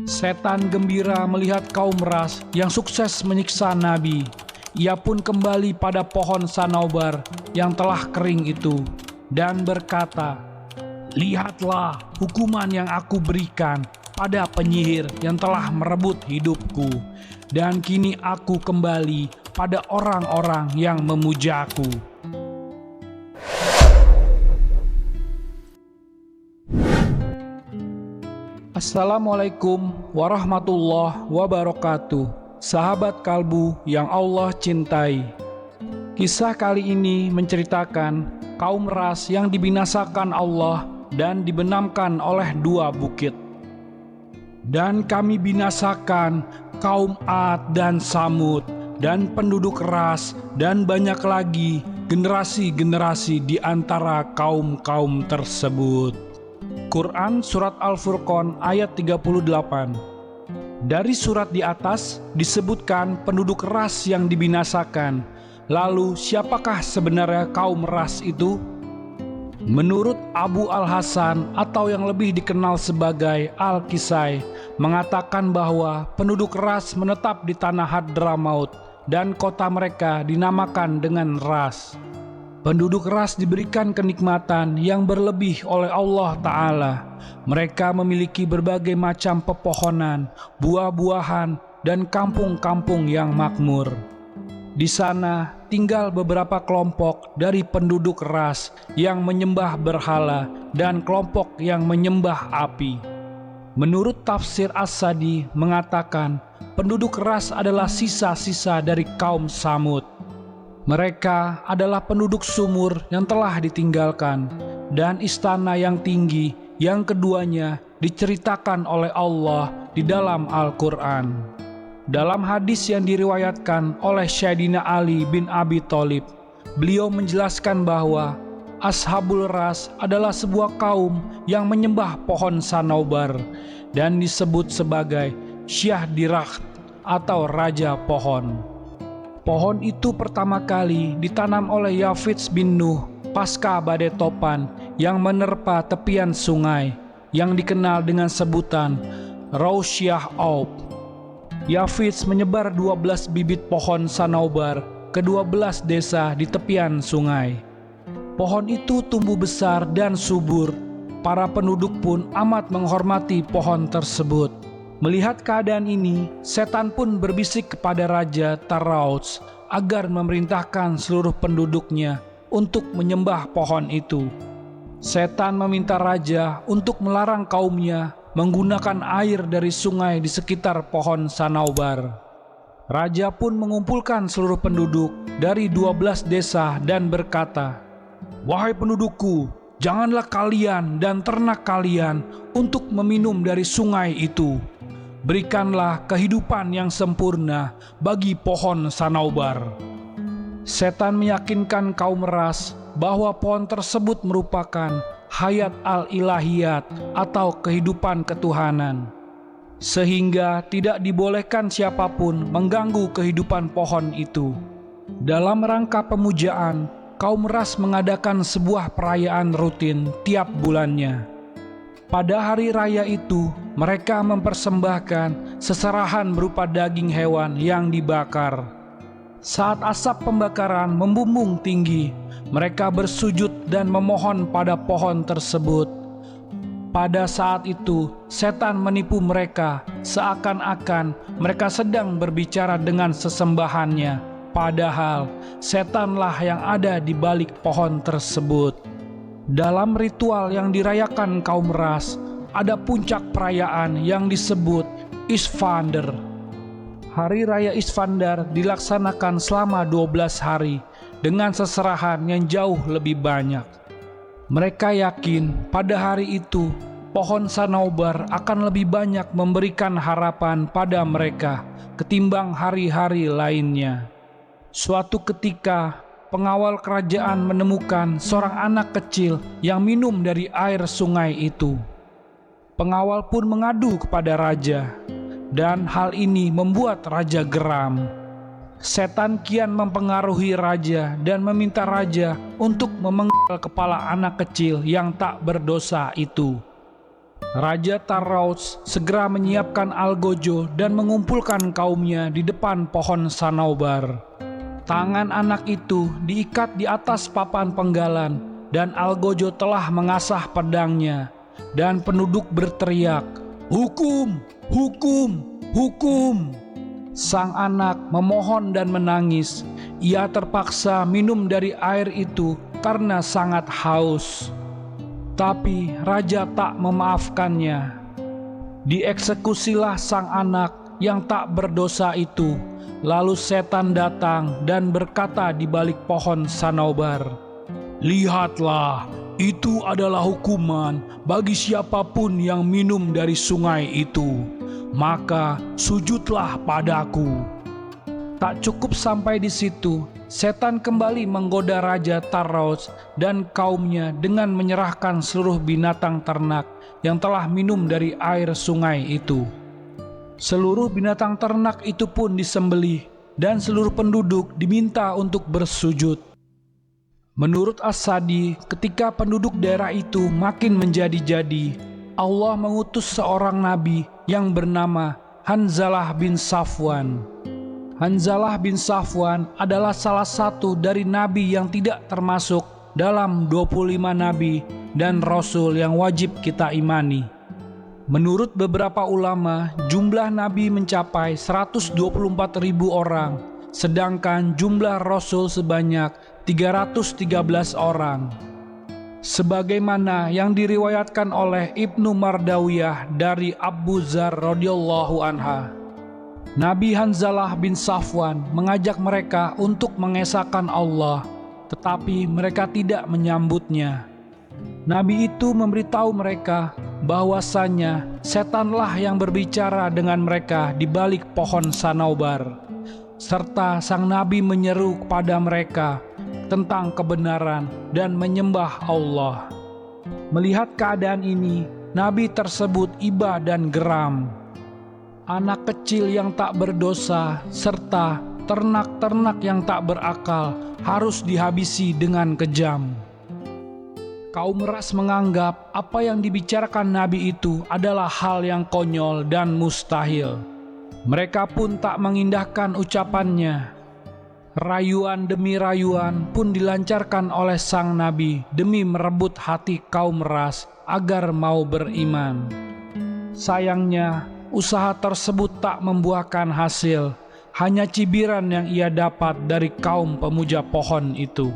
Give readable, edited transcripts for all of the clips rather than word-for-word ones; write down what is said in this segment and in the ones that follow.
Setan gembira melihat kaum ras yang sukses menyiksa Nabi. Ia pun kembali pada pohon sanaubar yang telah kering itu dan berkata, "Lihatlah hukuman yang aku berikan pada penyihir yang telah merebut hidupku, dan kini aku kembali pada orang-orang yang memujaku." Assalamualaikum warahmatullahi wabarakatuh. Sahabat kalbu yang Allah cintai. Kisah kali ini menceritakan kaum ras yang dibinasakan Allah dan dibenamkan oleh dua bukit. Dan kami binasakan kaum Ad dan Samud dan penduduk ras dan banyak lagi generasi-generasi di antara kaum-kaum tersebut. Quran Surat Al-Furqan ayat 38. Dari surat di atas disebutkan penduduk ras yang dibinasakan. Lalu siapakah sebenarnya kaum ras itu? Menurut Abu Al-Hasan atau yang lebih dikenal sebagai Al-Kisai mengatakan bahwa penduduk ras menetap di tanah Hadramaut dan kota mereka dinamakan dengan Ras. Penduduk ras diberikan kenikmatan yang berlebih oleh Allah Ta'ala. Mereka memiliki berbagai macam pepohonan, buah-buahan, dan kampung-kampung yang makmur. Di sana tinggal beberapa kelompok dari penduduk ras yang menyembah berhala dan kelompok yang menyembah api. Menurut tafsir As-Sadi mengatakan, penduduk ras adalah sisa-sisa dari kaum Samud. Mereka adalah penduduk sumur yang telah ditinggalkan dan istana yang tinggi yang keduanya diceritakan oleh Allah di dalam Al-Quran. Dalam hadis yang diriwayatkan oleh Sayyidina Ali bin Abi Thalib, beliau menjelaskan bahwa Ashabul Ras adalah sebuah kaum yang menyembah pohon sanaubar dan disebut sebagai Syah Dirakh atau Raja Pohon. Pohon itu pertama kali ditanam oleh Yafits bin Nuh pasca badai topan yang menerpa tepian sungai yang dikenal dengan sebutan Rausyah Aub. Yafits menyebar 12 bibit pohon sanaubar ke 12 desa di tepian sungai. Pohon itu tumbuh besar dan subur. Para penduduk pun amat menghormati pohon tersebut. Melihat keadaan ini, setan pun berbisik kepada Raja Tarauts agar memerintahkan seluruh penduduknya untuk menyembah pohon itu. Setan meminta raja untuk melarang kaumnya menggunakan air dari sungai di sekitar pohon sanaubar. Raja pun mengumpulkan seluruh penduduk dari 12 desa dan berkata, "Wahai pendudukku, janganlah kalian dan ternak kalian untuk meminum dari sungai itu. Berikanlah kehidupan yang sempurna bagi pohon sanaubar." Setan meyakinkan kaum ras bahwa pohon tersebut merupakan hayat al-ilahiyat atau kehidupan ketuhanan, sehingga tidak dibolehkan siapapun mengganggu kehidupan pohon itu. Dalam rangka pemujaan, kaum ras mengadakan sebuah perayaan rutin tiap bulannya. Pada hari raya itu, mereka mempersembahkan seserahan berupa daging hewan yang dibakar. Saat asap pembakaran membumbung tinggi, mereka bersujud dan memohon pada pohon tersebut. Pada saat itu, setan menipu mereka seakan-akan mereka sedang berbicara dengan sesembahannya, padahal setanlah yang ada di balik pohon tersebut. Dalam ritual yang dirayakan kaum ras, ada puncak perayaan yang disebut Isfandar. Hari Raya Isfandar dilaksanakan selama 12 hari dengan seserahan yang jauh lebih banyak. Mereka yakin pada hari itu pohon sanaubar akan lebih banyak memberikan harapan pada mereka ketimbang hari-hari lainnya. Suatu ketika, pengawal kerajaan menemukan seorang anak kecil yang minum dari air sungai itu. Pengawal pun mengadu kepada raja, dan hal ini membuat raja geram. Setan kian mempengaruhi raja dan meminta raja untuk memenggal kepala anak kecil yang tak berdosa itu. Raja Taraus segera menyiapkan algojo dan mengumpulkan kaumnya di depan pohon Sanaubar. Tangan anak itu diikat di atas papan penggalan, dan algojo telah mengasah pedangnya, dan penduduk berteriak, "Hukum! Hukum! Hukum!" Sang anak memohon dan menangis. Ia terpaksa minum dari air itu karena sangat haus. Tapi raja tak memaafkannya. Dieksekusilah sang anak yang tak berdosa itu. Lalu setan datang dan berkata di balik pohon Sanaubar, "Lihatlah, itu adalah hukuman bagi siapapun yang minum dari sungai itu. Maka sujudlah padaku." Tak cukup sampai di situ, setan kembali menggoda Raja Taraus dan kaumnya dengan menyerahkan seluruh binatang ternak yang telah minum dari air sungai itu. Seluruh binatang ternak itu pun disembelih, dan seluruh penduduk diminta untuk bersujud. Menurut As-Sadi, ketika penduduk daerah itu makin menjadi-jadi, Allah mengutus seorang nabi yang bernama Hanzalah bin Safwan. Hanzalah bin Safwan adalah salah satu dari nabi yang tidak termasuk dalam 25 nabi dan rasul yang wajib kita imani. Menurut beberapa ulama, jumlah nabi mencapai 124.000 orang, sedangkan jumlah rasul sebanyak 313 orang. Sebagaimana yang diriwayatkan oleh Ibnu Mardawiyah dari Abu Dzar radhiyallahu anha, Nabi Hanzalah bin Safwan mengajak mereka untuk mengesahkan Allah, tetapi mereka tidak menyambutnya. Nabi itu memberitahu mereka bahwasanya setanlah yang berbicara dengan mereka di balik pohon Sanaubar, serta sang nabi menyeru kepada mereka tentang kebenaran dan menyembah Allah. Melihat keadaan ini, nabi tersebut iba dan geram. Anak kecil yang tak berdosa serta ternak-ternak yang tak berakal harus dihabisi dengan kejam. Kaum Ras menganggap apa yang dibicarakan nabi itu adalah hal yang konyol dan mustahil. Mereka pun tak mengindahkan ucapannya. Rayuan demi rayuan pun dilancarkan oleh sang nabi demi merebut hati kaum Ras agar mau beriman. Sayangnya, usaha tersebut tak membuahkan hasil. Hanya cibiran yang ia dapat dari kaum pemuja pohon itu.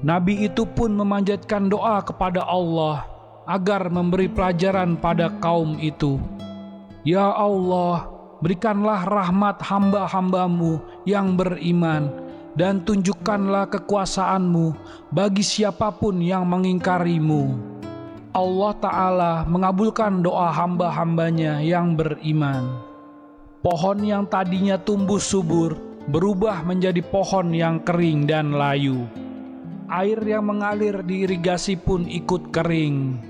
Nabi itu pun memanjatkan doa kepada Allah agar memberi pelajaran pada kaum itu. Ya Allah, berikanlah rahmat hamba-hambamu yang beriman, dan tunjukkanlah kekuasaanmu bagi siapapun yang mengingkarimu. Allah Ta'ala mengabulkan doa hamba-hambanya yang beriman. Pohon yang tadinya tumbuh subur berubah menjadi pohon yang kering dan layu. Air yang mengalir di irigasi pun ikut kering.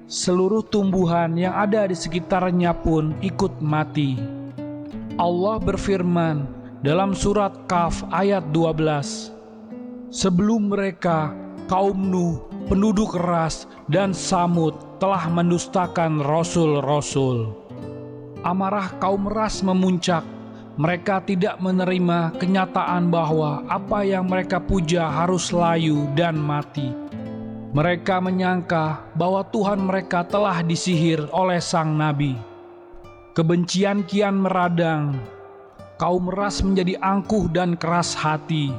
Seluruh tumbuhan yang ada di sekitarnya pun ikut mati. Allah berfirman dalam surat Kaf ayat 12, "Sebelum mereka, kaum Nuh, penduduk Ras, dan Samud telah mendustakan rasul-rasul." Amarah kaum Ras memuncak. Mereka tidak menerima kenyataan bahwa apa yang mereka puja harus layu dan mati. Mereka menyangka bahwa Tuhan mereka telah disihir oleh sang nabi. Kebencian kian meradang. Kaum Ras menjadi angkuh dan keras hati.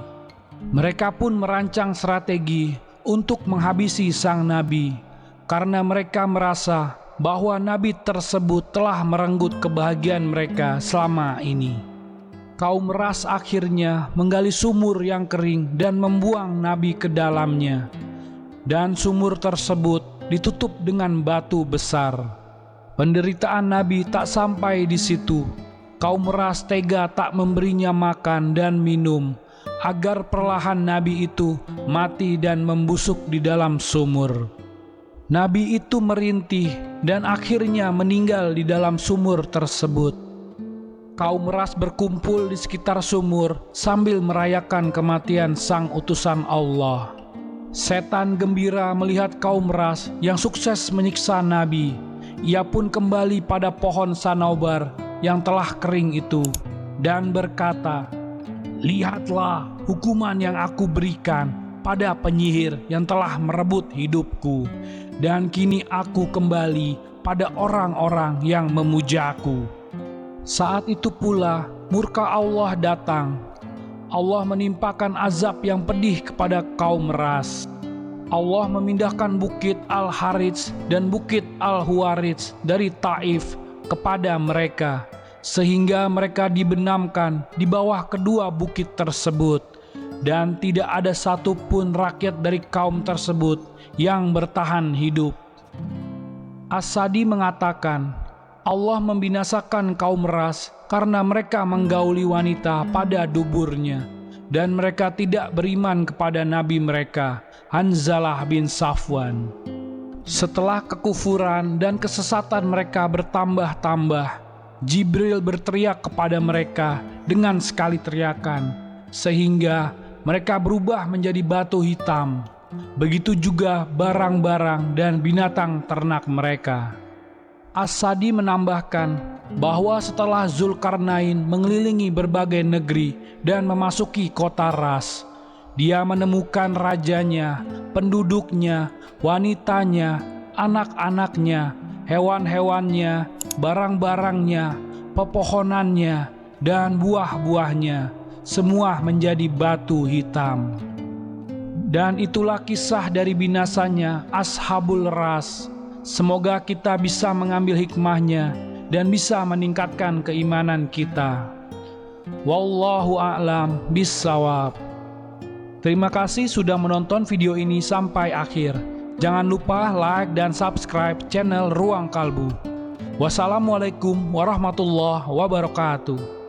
Mereka pun merancang strategi untuk menghabisi sang nabi, karena mereka merasa bahwa nabi tersebut telah merenggut kebahagiaan mereka selama ini. Kaum Ras akhirnya menggali sumur yang kering dan membuang nabi ke dalamnya. Dan sumur tersebut ditutup dengan batu besar. Penderitaan nabi tak sampai di situ. Kaum Ras tega tak memberinya makan dan minum, agar perlahan nabi itu mati dan membusuk di dalam sumur. Nabi itu merintih dan akhirnya meninggal di dalam sumur tersebut. Kaum Ras berkumpul di sekitar sumur sambil merayakan kematian sang utusan Allah. Setan gembira melihat kaum Ras yang sukses menyiksa Nabi. ia pun kembali pada pohon sanobar yang telah kering itu dan berkata, "Lihatlah hukuman yang aku berikan pada penyihir yang telah merebut hidupku, dan kini aku kembali pada orang-orang yang memujaku." Saat itu pula murka Allah datang. Allah menimpakan azab yang pedih kepada kaum Ras. Allah memindahkan bukit Al-Harits dan bukit Al-Huwarits dari Taif kepada mereka, sehingga mereka dibenamkan di bawah kedua bukit tersebut, dan tidak ada satupun rakyat dari kaum tersebut yang bertahan hidup. As-Sadi mengatakan, Allah membinasakan kaum Ras karena mereka menggauli wanita pada duburnya, dan mereka tidak beriman kepada nabi mereka, Hanzalah bin Safwan. Setelah kekufuran dan kesesatan mereka bertambah-tambah, Jibril berteriak kepada mereka dengan sekali teriakan, sehingga mereka berubah menjadi batu hitam. Begitu juga barang-barang dan binatang ternak mereka. As-Sadi menambahkan bahwa setelah Zulkarnain mengelilingi berbagai negeri dan memasuki kota Ras, dia menemukan rajanya, penduduknya, wanitanya, anak-anaknya, hewan-hewannya, barang-barangnya, pepohonannya, dan buah-buahnya, semua menjadi batu hitam. Dan itulah kisah dari binasanya Ashabul Ras. Semoga kita bisa mengambil hikmahnya dan bisa meningkatkan keimanan kita. Wallahu a'lam bissawab. Terima kasih sudah menonton video ini sampai akhir. Jangan lupa like dan subscribe channel Ruang Kalbu. Wassalamualaikum warahmatullahi wabarakatuh.